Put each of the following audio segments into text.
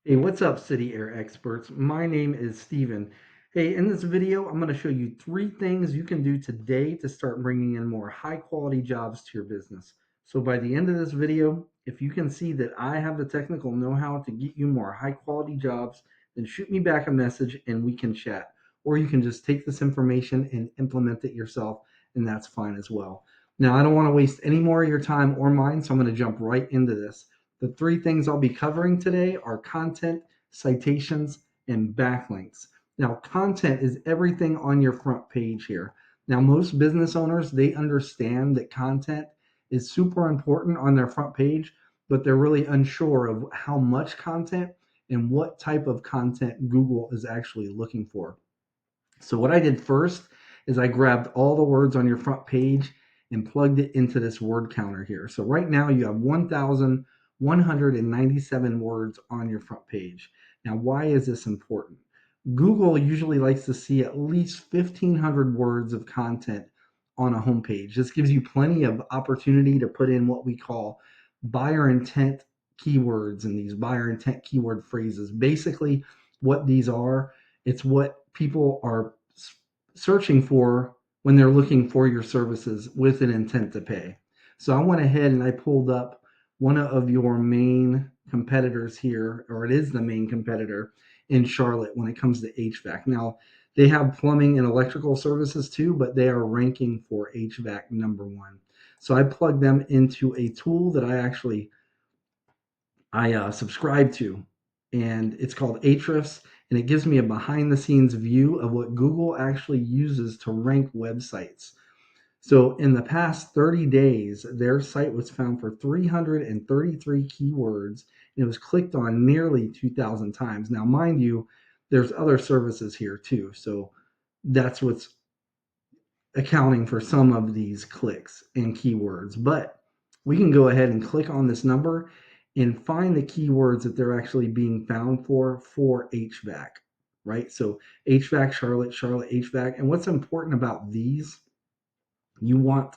Hey, what's up, City Air experts? My name is Steven. Hey, in this video, I'm going to show you three things you can do today to start bringing in more high quality jobs to your business. So by the end of this video, if you can see that I have the technical know-how to get you more high quality jobs, then shoot me back a message and we can chat. Or you can just take this information and implement it yourself, and that's fine as well. Now, I don't want to waste any more of your time or mine, so I'm going to jump right into this. The three things I'll be covering today are content, citations, and backlinks. Now, content is everything on your front page here. Now, most business owners, they understand that content is super important on their front page, but they're really unsure of how much content and what type of content Google is actually looking for. So what I did first is I grabbed all the words on your front page and plugged it into this word counter here. So right now you have 1,197 words on your front page. Now, why is this important? Google usually likes to see at least 1,500 words of content on a homepage. This gives you plenty of opportunity to put in what we call buyer intent keywords and these buyer intent keyword phrases. Basically, what these are, it's what people are searching for when they're looking for your services with an intent to pay. So I went ahead and I pulled up one of your main competitors here, or it is the main competitor in Charlotte when it comes to HVAC. Now, they have plumbing and electrical services too, but they are ranking for HVAC number one. So I plugged them into a tool that I subscribe to, and it's called Ahrefs, and it gives me a behind the scenes view of what Google actually uses to rank websites. So in the past 30 days, their site was found for 333 keywords, and it was clicked on nearly 2,000 times. Now, mind you, there's other services here too, so that's what's accounting for some of these clicks and keywords. But we can go ahead and click on this number and find the keywords that they're actually being found for HVAC, right? So HVAC, Charlotte, Charlotte HVAC. And what's important about these, you want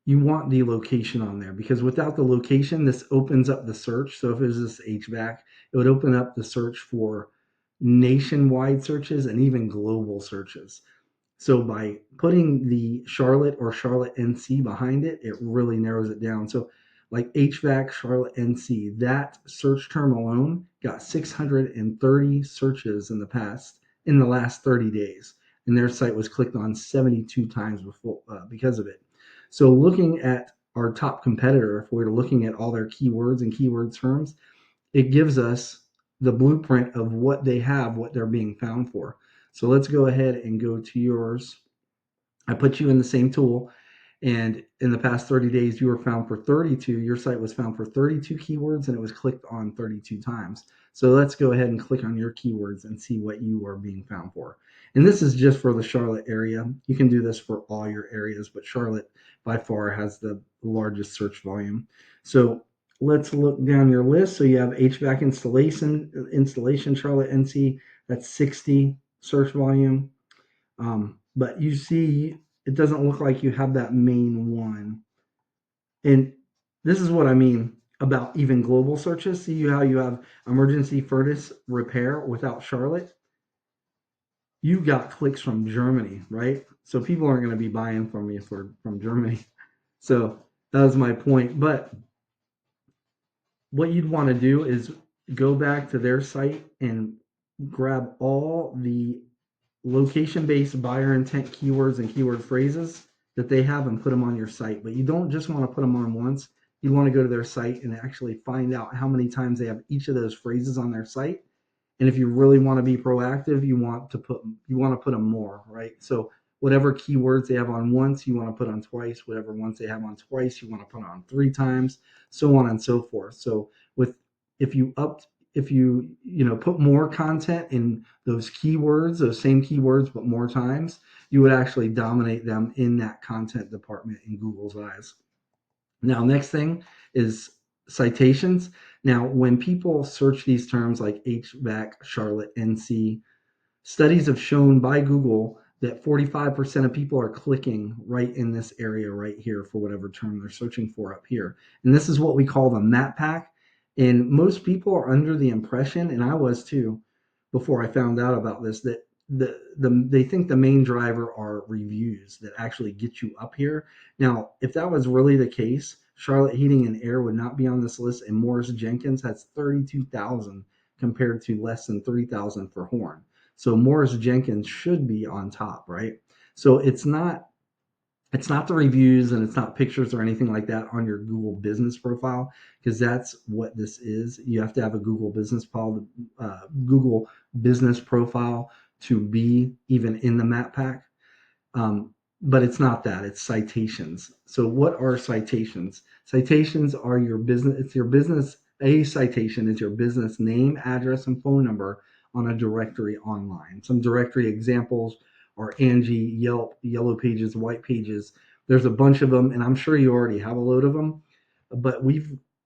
you want the location on there, because without the location, this opens up the search. So if it was this HVAC, it would open up the search for nationwide searches and even global searches. So by putting the Charlotte or Charlotte NC behind it, it really narrows it down. So like HVAC Charlotte NC, that search term alone got 630 searches in the last 30 days, and their site was clicked on 72 times before because of it. So looking at our top competitor, if we were looking at all their keywords and keyword terms, it gives us the blueprint of what they have, what they're being found for. So let's go ahead and go to yours. I put you in the same tool, and in the past 30 days, you were found for 32. Your site was found for 32 keywords, and it was clicked on 32 times. So let's go ahead and click on your keywords and see what you are being found for. And this is just for the Charlotte area. You can do this for all your areas, but Charlotte by far has the largest search volume. So let's look down your list. So you have HVAC installation Charlotte NC. That's 60 search volume. But you see, it doesn't look like you have that main one. And this is what I mean about even global searches. See how you have emergency furnace repair without Charlotte? You got clicks from Germany, right? So people aren't going to be buying from you from Germany. So that was my point. But what you'd want to do is go back to their site and grab all the location-based buyer intent keywords and keyword phrases that they have and put them on your site. But you don't just want to put them on once. You want to go to their site and actually find out how many times they have each of those phrases on their site. And if you really want to be proactive, you want to put them more, right? So whatever keywords they have on once, you want to put on twice. Whatever ones they have on twice, you want to put on three times, so on and so forth. So with if you up if you put more content in those keywords, those same keywords, but more times, you would actually dominate them in that content department in Google's eyes. Now, next thing is citations. Now, when people search these terms like HVAC, Charlotte, NC, studies have shown by Google that 45% of people are clicking right in this area right here for whatever term they're searching for up here. And this is what we call the map pack. And most people are under the impression, and I was too, before I found out about this, that they think the main driver are reviews that actually get you up here. Now, if that was really the case, Charlotte Heating and Air would not be on this list, and Morris Jenkins has 32,000 compared to less than 3,000 for Horn. So Morris Jenkins should be on top, right? So it's not the reviews and it's not pictures or anything like that on your Google business profile, because that's what this is. You have to have a Google business profile to be even in the map pack. But it's not that, it's citations. So what are citations? Citations are your business, it's your business. A citation is your business name, address, and phone number on a directory online. Some directory examples are Angie, Yelp, Yellow Pages, White Pages. There's a bunch of them, and I'm sure you already have a load of them. But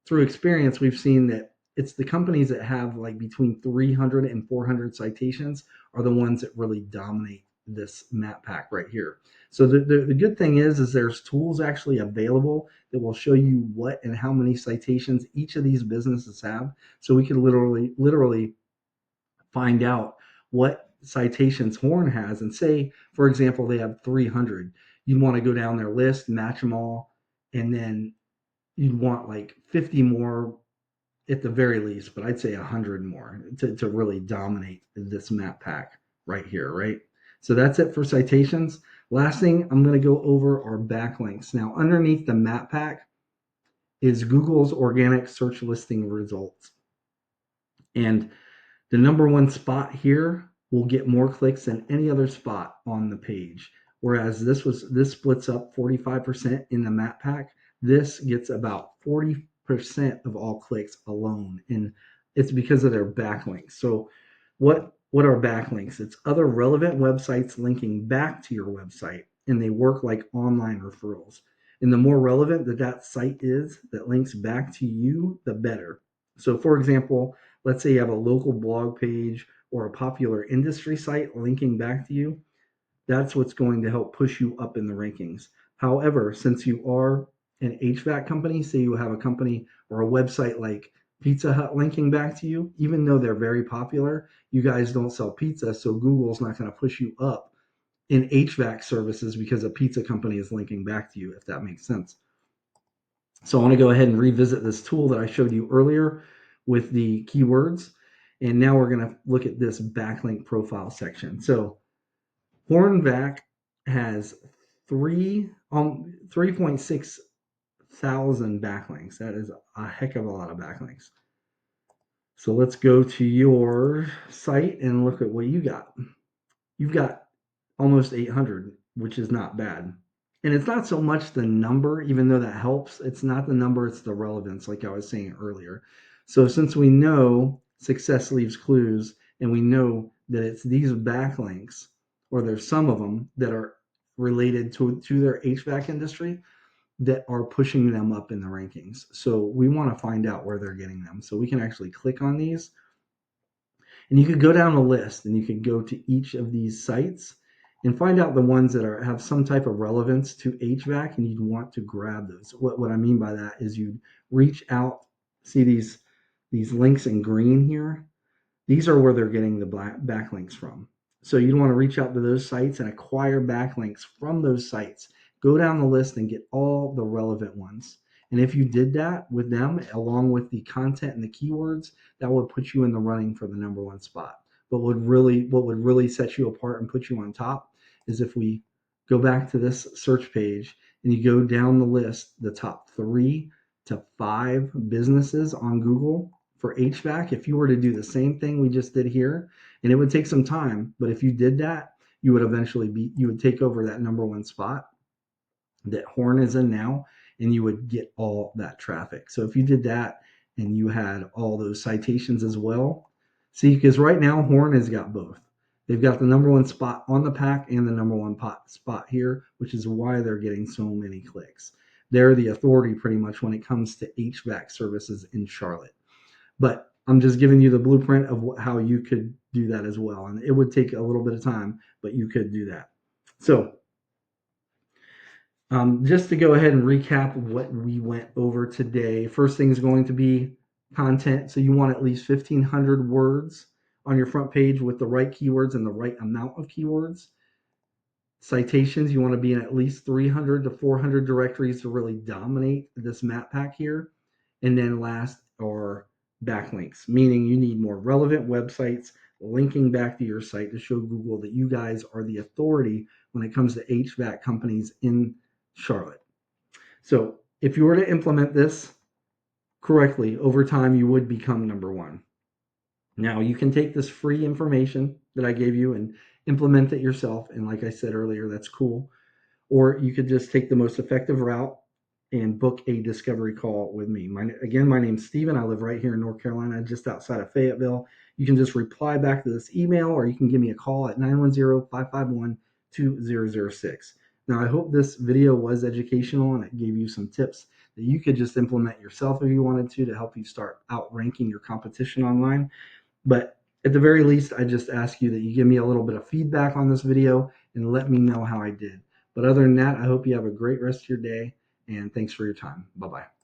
through experience, we've seen that it's the companies that have like between 300 and 400 citations are the ones that really dominate this map pack right here. So the good thing is there's tools actually available that will show you what and how many citations each of these businesses have. So we could literally find out what citations Horn has, and say, for example, they have 300. You'd want to go down their list, match them all, and then you'd want like 50 more at the very least, but I'd say 100 more to really dominate this map pack right here, right? So that's it for citations. Last thing I'm going to go over are backlinks. Now, underneath the map pack is Google's organic search listing results. And the number one spot here will get more clicks than any other spot on the page. Whereas this splits up 45% in the map pack. This gets about 40% of all clicks alone, and it's because of their backlinks. So what are backlinks? It's other relevant websites linking back to your website, and they work like online referrals. And the more relevant that site is that links back to you, the better. So for example, let's say you have a local blog page or a popular industry site linking back to you, that's what's going to help push you up in the rankings. However, since you are an HVAC company, say you have a company or a website like Pizza Hut linking back to you, even though they're very popular, you guys don't sell pizza, so Google's not going to push you up in HVAC services because a pizza company is linking back to you, if that makes sense. So I want to go ahead and revisit this tool that I showed you earlier with the keywords. And now we're going to look at this backlink profile section. So Hornvac has 3.6 thousand backlinks. That is a heck of a lot of backlinks. So let's go to your site and look at what you got. You've got almost 800, which is not bad. And it's not so much the number, even though that helps. It's not the number, it's the relevance, like I was saying earlier. So since we know success leaves clues, and we know that it's these backlinks, or there's some of them that are related to their HVAC industry, that are pushing them up in the rankings. So we want to find out where they're getting them. So we can actually click on these, and you could go down a list and you could go to each of these sites and find out the ones that have some type of relevance to HVAC, and you'd want to grab those. What I mean by that is you'd reach out, see these links in green here. These are where they're getting the backlinks from. So you'd want to reach out to those sites and acquire backlinks from those sites. Go down the list and get all the relevant ones. And if you did that with them, along with the content and the keywords, that would put you in the running for the number one spot. But what would really set you apart and put you on top is if we go back to this search page and you go down the list, the top 3 to 5 businesses on Google for HVAC. If you were to do the same thing we just did here, and it would take some time, but if you did that, you would eventually you would take over that number one spot that Horn is in now, and you would get all that traffic. So if you did that and you had all those citations as well, see, because right now Horn has got both. They've got the number one spot on the pack and the number one spot here, which is why they're getting so many clicks. They're the authority pretty much when it comes to HVAC services in Charlotte. But I'm just giving you the blueprint of how you could do that as well. And it would take a little bit of time, but you could do that. So just to go ahead and recap what we went over today, first thing is going to be content. So you want at least 1,500 words on your front page with the right keywords and the right amount of keywords. Citations, you want to be in at least 300 to 400 directories to really dominate this map pack here. And then last are backlinks, meaning you need more relevant websites linking back to your site to show Google that you guys are the authority when it comes to HVAC companies in Charlotte. So if you were to implement this correctly over time, you would become number one. Now you can take this free information that I gave you and implement it yourself. And like I said earlier, that's cool. Or you could just take the most effective route and book a discovery call with me. My name's Steven. I live right here in North Carolina, just outside of Fayetteville. You can just reply back to this email, or you can give me a call at 910-551-2006. Now, I hope this video was educational and it gave you some tips that you could just implement yourself if you wanted to help you start outranking your competition online. But at the very least, I just ask you that you give me a little bit of feedback on this video and let me know how I did. But other than that, I hope you have a great rest of your day, and thanks for your time. Bye-bye.